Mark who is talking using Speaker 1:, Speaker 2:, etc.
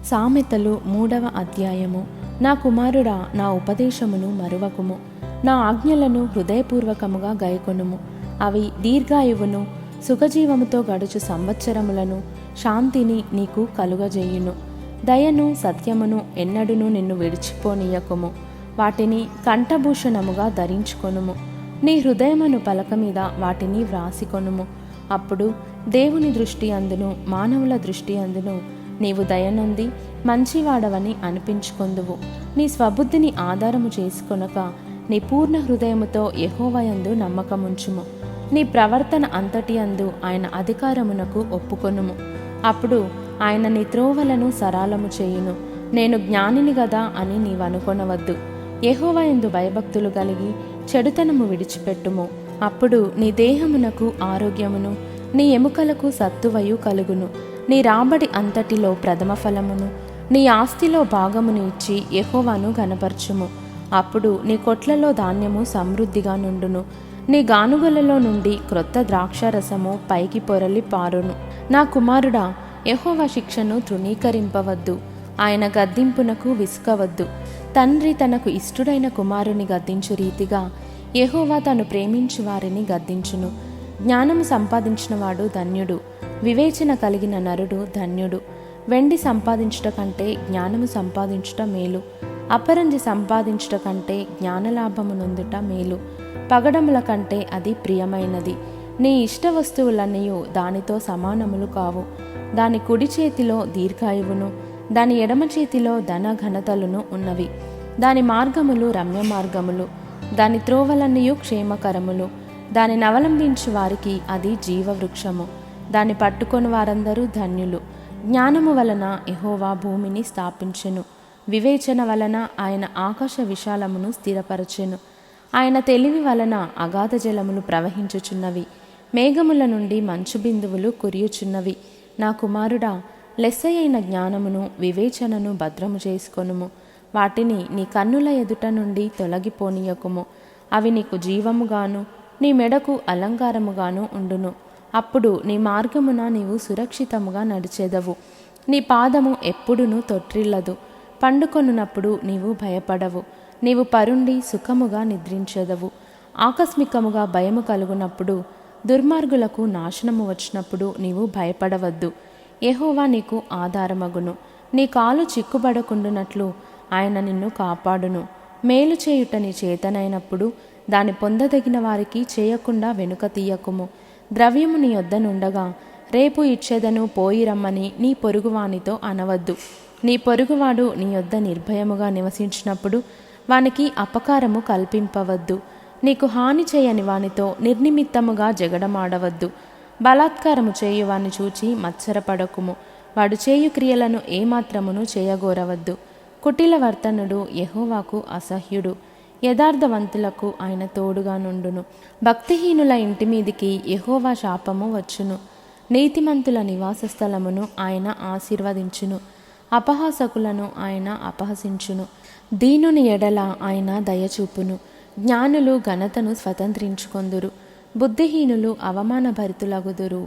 Speaker 1: సామెతలు 3వ అధ్యాయము. నా కుమారుడా, నా ఉపదేశమును మరువకుము, నా ఆజ్ఞలను హృదయపూర్వకముగా గైకొనుము. అవి దీర్ఘాయువును, సుఖజీవముతో గడుచు సంవత్సరములను, శాంతిని నీకు కలుగజేయును. దయను సత్యమును ఎన్నడును నిన్ను విడిచిపోనీయకుము. వాటిని కంఠభూషణముగా ధరించుకొనుము. నీ హృదయమును పలక మీద వాటిని వ్రాసికొనుము. అప్పుడు దేవుని దృష్టి అందును, మానవుల దృష్టి అందును నీవు దయనొంది మంచివాడవని అనిపించుకొందువు. నీ స్వబుద్ధిని ఆధారము చేసుకొనక నీ పూర్ణ హృదయముతో యెహోవాయందు నమ్మకముంచుము. నీ ప్రవర్తన అంతటి అందు ఆయన అధికారమునకు ఒప్పుకొనుము. అప్పుడు ఆయన నీ త్రోవలను సరాలము చేయును. నేను జ్ఞానిని గదా అని నీవనుకొనవద్దు. యెహోవాయందు భయభక్తులు కలిగి చెడుతనము విడిచిపెట్టుము. అప్పుడు నీ దేహమునకు ఆరోగ్యమును, నీ ఎముకలకు సత్తువయు కలుగును. నీ రాబడి అంతటిలో ప్రథమ ఫలమును, నీ ఆస్తిలో భాగమును ఇచ్చి యెహోవాను ఘనపరచుము. అప్పుడు నీ కొట్లలో ధాన్యము సమృద్ధిగా నుండును. నీ గానుగలలో నుండి క్రొత్త ద్రాక్షారసము పైకి పొరలి పారును. నా కుమారుడా, యెహోవా శిక్షను తృణీకరింపవద్దు, ఆయన గద్దింపునకు విసుకవద్దు. తండ్రి తనకు ఇష్టుడైన కుమారుని గద్దించు రీతిగా యెహోవా తను ప్రేమించు వారిని గద్దించును. జ్ఞానము సంపాదించినవాడు ధన్యుడు, వివేచన కలిగిన నరుడు ధన్యుడు. వెండి సంపాదించుట కంటే జ్ఞానము సంపాదించుట మేలు. అపరంజి సంపాదించుట కంటే జ్ఞానలాభము నొందుట మేలు. పగడముల కంటే అది ప్రియమైనది. నీ ఇష్ట వస్తువులన్నీ దానితో సమానములు కావు. దాని కుడి చేతిలో దీర్ఘాయువును, దాని ఎడమ చేతిలో ధన ఘనతలును ఉన్నవి. దాని మార్గములు రమ్య మార్గములు, దాని త్రోవలన్నీ క్షేమకరములు. దానిని అవలంబించు వారికి అది జీవవృక్షము. దాన్ని పట్టుకొని వారందరూ ధన్యులు. జ్ఞానము వలన యెహోవా భూమిని స్థాపించెను. వివేచన వలన ఆయన ఆకాశ విశాలమును స్థిరపరచెను. ఆయన తెలివి వలన అగాధ జలములు ప్రవహించుచున్నవి. మేఘముల నుండి మంచు బిందువులు కురియుచున్నవి. నా కుమారుడా, లెస్సయైన జ్ఞానమును వివేచనను భద్రము చేసుకొనుము. వాటిని నీ కన్నుల ఎదుట నుండి తొలగిపోనీయకుము. అవి నీకు జీవముగాను, నీ మెడకు అలంకారముగాను ఉండును. అప్పుడు నీ మార్గమున నీవు సురక్షితముగా నడిచెదవు. నీ పాదము ఎప్పుడునూ తొట్రిల్లదు. పండుకొనున్నప్పుడు నీవు భయపడవు. నీవు పరుండి సుఖముగా నిద్రించెదవు. ఆకస్మికముగా భయము కలుగునప్పుడు, దుర్మార్గులకు నాశనము వచ్చినప్పుడు నీవు భయపడవద్దు. యెహోవా నీకు ఆధారమగును. నీ కాలు చిక్కుబడకుండునట్లు ఆయన నిన్ను కాపాడును. మేలు చేయుట నీ చేతనైనప్పుడు దాని పొందదగిన వారికి చేయకుండా వెనుక తీయకుము. ద్రవ్యము నీ యొద్ద నుండగా రేపు ఇచ్చేదను పోయి రమ్మని నీ పొరుగువానితో అనవద్దు. నీ పొరుగువాడు నీ యొద్ద నిర్భయముగా నివసించినప్పుడు వానికి అపకారము కల్పింపవద్దు. నీకు హాని చేయని వానితో నిర్నిమిత్తముగా జగడమాడవద్దు. బలాత్కారము చేయువాని చూచి మత్సరపడకుము. వాడు చేయు క్రియలను ఏమాత్రమును చేయగోరవద్దు. కుటిల వర్తనుడు యెహోవాకు అసహ్యుడు. యథార్థవంతులకు ఆయన తోడుగా నుండును. భక్తిహీనుల ఇంటి మీదికి యెహోవా శాపము వచ్చును. నీతిమంతుల నివాస స్థలమును ఆయన ఆశీర్వదించును. అపహాసకులను ఆయన అపహసించును. దీనుని ఎడల ఆయన దయచూపును. జ్ఞానులు ఘనతను స్వతంత్రించుకొందురు, బుద్ధిహీనులు అవమానభరితులగుదురు.